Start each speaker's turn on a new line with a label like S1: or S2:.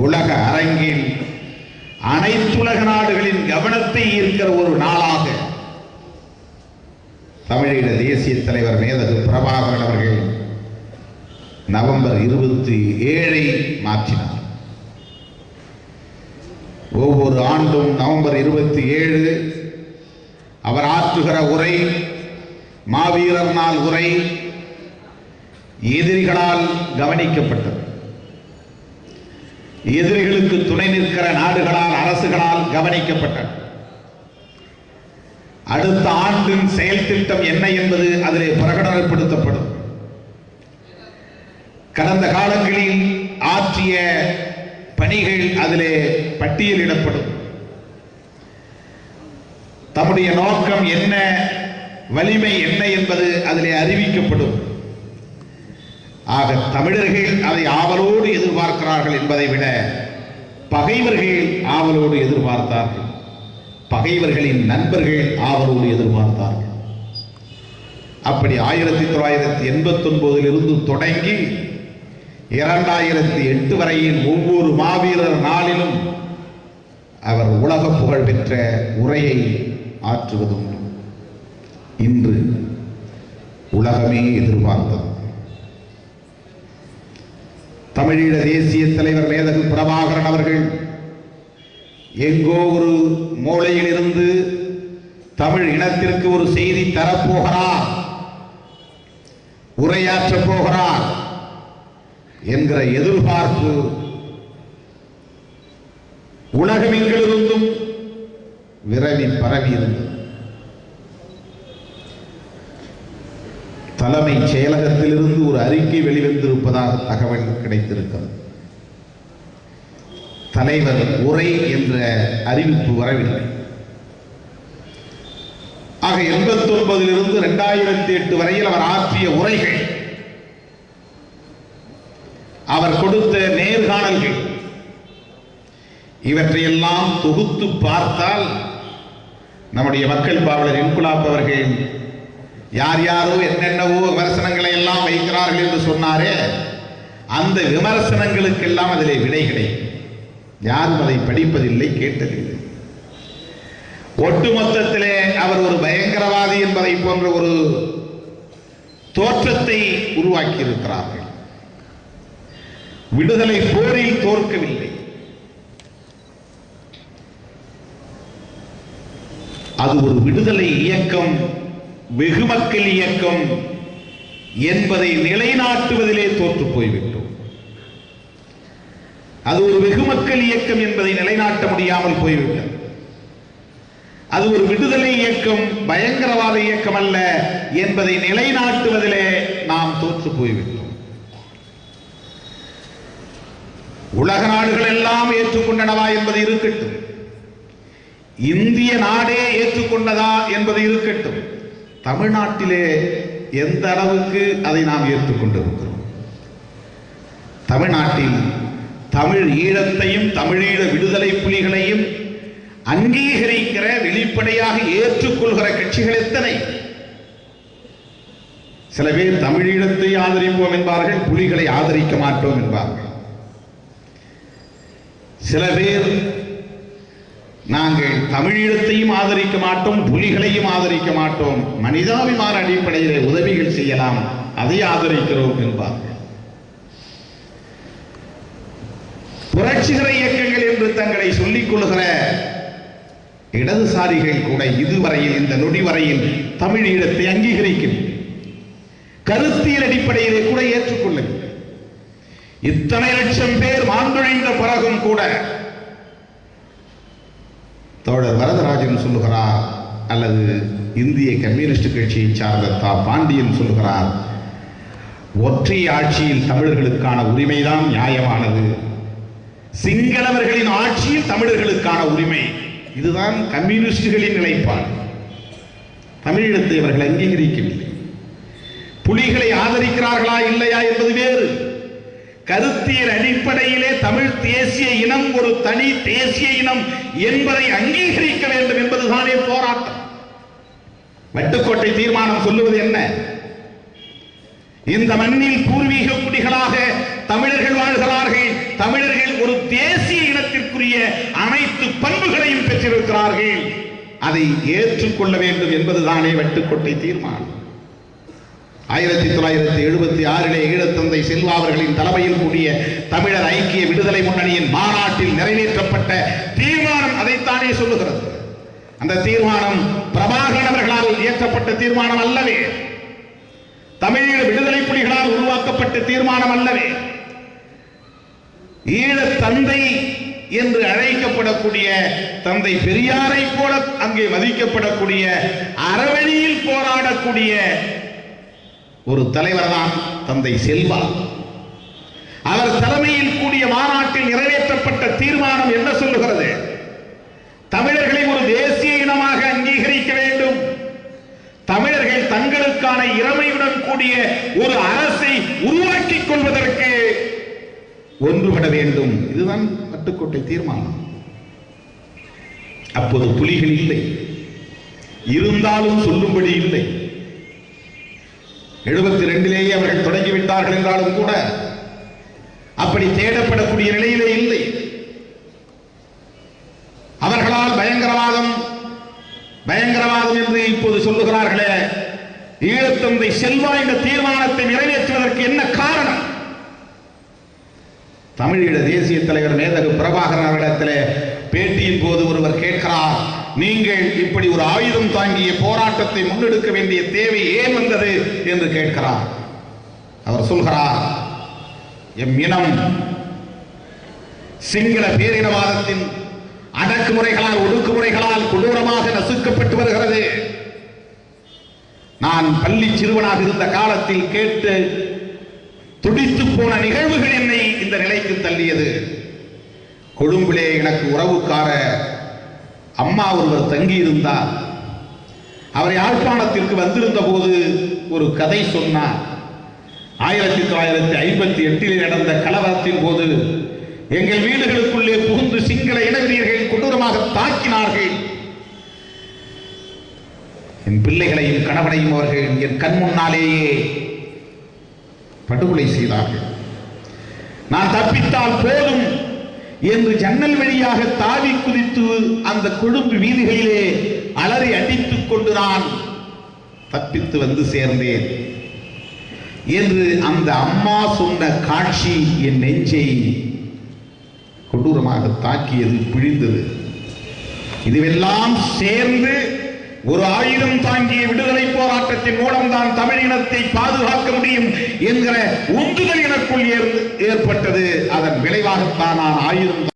S1: உலக அரங்கில் அனைத்துலக நாடுகளின் கவனத்தை ஈர்க்கிற ஒரு நாளாக தமிழீழ தேசிய தலைவர் மேதகு பிரபாகரன் அவர்கள் நவம்பர் 27 மாற்றினார். ஒவ்வொரு ஆண்டும் நவம்பர் 27 அவர் ஆற்றுகிற உரை, மாவீரர் நாள் உரை எதிரிகளால் கவனிக்கப்பட்டது. எதிரிகளுக்கு துணை நிற்கிற நாடுகளால், அரசுகளால் கவனிக்கப்பட்டது. அடுத்த ஆண்டின் செயல் திட்டம் என்ன என்பது அதிலே பிரகடனப்படுத்தப்படும். கடந்த காலங்களில் ஆற்றிய பணிகள் அதிலே பட்டியலிடப்படும். தம்முடைய நோக்கம் என்ன, வலிமை என்ன என்பது அதிலே அறிவிக்கப்படும். ஆக தமிழர்கள் அதை ஆவலோடு எதிர்பார்க்கிறார்கள் என்பதை விட பகைவர்கள் ஆவலோடு எதிர்பார்த்தார்கள். பகைவர்களின் நண்பர்கள் ஆவலோடு எதிர்பார்த்தார்கள். அப்படி 1989 இருந்து தொடங்கி 2008 வரையில் ஒவ்வொரு மாவீரர் நாளிலும் அவர் உலக புகழ் பெற்ற உரையை ஆற்றுவதும் இன்று உலகமே எதிர்பார்த்தது. தமிழீழ தேசிய தலைவர் மேதகு பிரபாகரன் அவர்கள் எங்கோ ஒரு மூலையில் இருந்து தமிழ் இனத்திற்கு ஒரு செய்தி தரப்போகிறார், உரையாற்றப் போகிறார் என்கிற எதிர்பார்ப்பு உலகமெங்கிலிருந்தும் விரவி பரவி இருந்தது. தலைமை செயலகத்திலிருந்து ஒரு அறிக்கை வெளிவந்திருப்பதாக தகவல் கிடைத்திருக்கிறது. தலைவர் உரை என்ற அறிவிப்பு வரவில்லை. ஆக 89 இருந்து 2008 வரையில் அவர் ஆற்றிய உரைகள், அவர் கொடுத்த நேர்காணல்கள், இவற்றையெல்லாம் தொகுத்து பார்த்தால் நம்முடைய மக்கள் பாவலர் இன்குலாப் அவர்கள் யார் யாரோ என்னென்னவோ விமர்சனங்களை எல்லாம் வைக்கிறார்கள் என்று சொன்னாரே, அந்த விமர்சனங்களுக்கெல்லாம் அதிலே விடை கிடைக்கும். யாரும் அதை படிப்பதில்லை, கேட்டதில்லை. ஒட்டுமொத்தத்திலே அவர் ஒரு பயங்கரவாதி என்பதை போன்ற ஒரு தோற்றத்தை உருவாக்கி இருக்கிறார்கள். விடுதலை போரில் தோற்கவில்லை. அது ஒரு விடுதலை இயக்கம், வெகுமக்கள் இயக்கம் என்பதை நிலைநாட்டுவதிலே தோற்று போய்விட்டோம். அது ஒரு வெகுமக்கள் இயக்கம் என்பதை நிலைநாட்ட முடியாமல் போய்விட்டது. அது ஒரு விடுதலை இயக்கம், பயங்கரவாத இயக்கம் அல்ல என்பதை நிலைநாட்டுவதிலே நாம் தோற்று போய்விட்டோம். உலக நாடுகள் எல்லாம் ஏற்றுக்கொண்டனவா என்பது இருக்கட்டும், இந்திய நாடே ஏற்றுக்கொண்டதா என்பது இருக்கட்டும், தமிழ்நாட்டிலே எந்த அளவுக்கு அதை நாம் ஏற்றுக்கொண்டிருக்கிறோம்? தமிழ்நாட்டில் தமிழ் ஈழத்தையும் தமிழீழ விடுதலை புலிகளையும் அங்கீகரிக்கிற, வெளிப்படையாக ஏற்றுக்கொள்கிற கட்சிகள் எத்தனை? சில பேர் தமிழீழத்தை ஆதரிப்போம் என்பார்கள், புலிகளை ஆதரிக்க மாட்டோம் என்பார்கள். சில பேர் நாங்கள் தமிழீழத்தையும் ஆதரிக்க மாட்டோம், புலிகளையும் ஆதரிக்க மாட்டோம், மனிதாபிமான அடிப்படையிலே உதவிகள் செய்யலாம், அதை ஆதரிக்கிறோம் என்பார்கள். புரட்சிகர இயக்கங்கள் என்று தங்களை சொல்லிக் கொள்கிற இடதுசாரிகள் கூட இதுவரையில், இந்த நொடி வரையில் தமிழீழத்தை அங்கீகரிக்கவில்லை, கருத்தியல் அடிப்படையிலே கூட ஏற்றுக்கொள்ளவில்லை. இத்தனை லட்சம் பேர் மாண்டொழிந்த பிறகும் கூட தோழர் வரதராஜன் சொல்லுகிறார், அல்லது இந்திய கம்யூனிஸ்ட் கட்சியை சார்ந்த தா பாண்டியன் சொல்லுகிறார், ஒற்றை ஆட்சியில் தமிழர்களுக்கான உரிமைதான் நியாயமானது, சிங்களவர்களின் ஆட்சியில் தமிழர்களுக்கான உரிமை, இதுதான் கம்யூனிஸ்டுகளின் நிலைப்பாடு. தமிழீழத்தை அவர்கள் அங்கீகரிக்கவில்லை. புலிகளை ஆதரிக்கிறார்களா இல்லையா என்பது வேறு. கருத்தியல் அடிப்படையிலே தமிழ் தேசிய இனம் ஒரு தனி தேசிய இனம் என்பதை அங்கீகரிக்க வேண்டும் என்பதுதானே போராட்டம். வட்டுக்கோட்டை தீர்மானம் சொல்லுவது என்ன? இந்த மண்ணில் பூர்வீக குடிகளாக தமிழர்கள் வாழ்கிறார்கள், தமிழர்கள் ஒரு தேசிய இனத்திற்குரிய அனைத்து பண்புகளையும் பெற்றிருக்கிறார்கள். அதை ஏற்றுக்கொள்ள வேண்டும் என்பதுதானே வெட்டுக்கோட்டை தீர்மானம். 1976 ஈழத்தந்தை செல்வா அவர்களின் தலைமையில் கூடிய தமிழர் ஐக்கிய விடுதலை முன்னணியின் மாநாட்டில் நிறைவேற்றப்பட்ட தீர்மானம் அதைத்தானே சொல்லுகிறது. அந்த தீர்மானம் பிரபாகரன் அவர்களால் இயற்றப்பட்ட தீர்மானம் அல்லவே, தமிழீழ விடுதலை புலிகளால் உருவாக்கப்பட்ட தீர்மானம் அல்லவே, ஈழத் தந்தை என்று அழைக்கப்படக்கூடிய தந்தை பெரியாரை போல அங்கே மதிக்கப்படக்கூடிய அறவழியில் போராடக்கூடிய ஒரு தலைவர் தான் தந்தை செல்வா. அவர் தலைமையில் கூடிய மாநாட்டில் நிறைவேற்றப்பட்ட தீர்மானம் என்ன சொல்லுகிறது? தமிழர்களை ஒரு தேசிய இனமாக அங்கீகரிக்க வேண்டும், தமிழர்கள் தங்களுக்கான இறைமையுடன் கூடிய ஒரு அரசை உருவாக்கிக் கொள்வதற்கு ஒன்றுபட வேண்டும். இதுதான் வெட்டுக்கோட்டை தீர்மானம். அப்போது புலிகள் இல்லை, இருந்தாலும் சொல்லும்படி இல்லை. 72 அவர்கள் தொடங்கிவிட்டார்கள் என்றாலும் கூட அப்படி தேடப்படக்கூடிய நிலையிலே இல்லை. அவர்களால் பயங்கரவாதம் என்று இப்போது சொல்லுகிறார்களே, ஈழத்தந்தை செல்வா இந்த தீர்மானத்தை நிறைவேற்றுவதற்கு என்ன காரணம்? தமிழீழ தேசிய தலைவர் மேதகு பிரபாகரன் அவரிடத்தில் பேட்டியின் போது ஒருவர் கேட்கிறார், நீங்கள் இப்படி ஒரு ஆயுதம் தாங்கிய போராட்டத்தை முன்னெடுக்க வேண்டிய தேவை ஏன் வந்தது என்று கேட்கிறார். அவர் சொல்கிறார், எம் இனம் சிங்கள பேரினவாதத்தின் அடக்குமுறைகளால் ஒடுக்குமுறைகளால் கொடூரமாக நசுக்கப்பட்டு வருகிறது. நான் பள்ளி சிறுவனாக இருந்த காலத்தில் கேட்டு துடித்து போன நிகழ்வுகள் என்னை இந்த நிலைக்கு தள்ளியது. கொழும்பிலே எனக்கு உறவுக்கார அம்மா ஒருவர் தங்கியிருந்தார். அவர் யாழ்ப்பாணத்திற்கு வந்திருந்த போது ஒரு கதை சொன்னார். 1958 நடந்த கலவரத்தின் போது எங்கள் வீடுகளுக்குள்ளே புகுந்து சிங்கள இனவெறியர்கள் கொடூரமாக தாக்கினார்கள். என் பிள்ளைகளையும் கணவனையும் அவர்கள் என் கண் முன்னாலேயே படுகொலை செய்தார்கள். நான் தப்பித்தால் போதும் என்று ஜன்னல் வழியாக தாவி குதித்து அந்த கொழும்பு வீதிகளிலே அலறி அடித்துக் கொண்டு நான் தப்பித்து வந்து சேர்ந்தேன் என்று அந்த அம்மா சொன்ன காட்சி என் நெஞ்சை கொடூரமாக தாக்கியது, பிழிந்தது. இதுவெல்லாம் சேர்ந்து ஒரு ஆயுதம் தாங்கிய விடுதலை போராட்டத்தின் மூலம்தான் தமிழினத்தை பாதுகாக்க முடியும் என்கிற உந்துதல் எனக்குள் ஏற்பட்டது. அதன் விளைவாகத்தான் நான் ஆயுதம்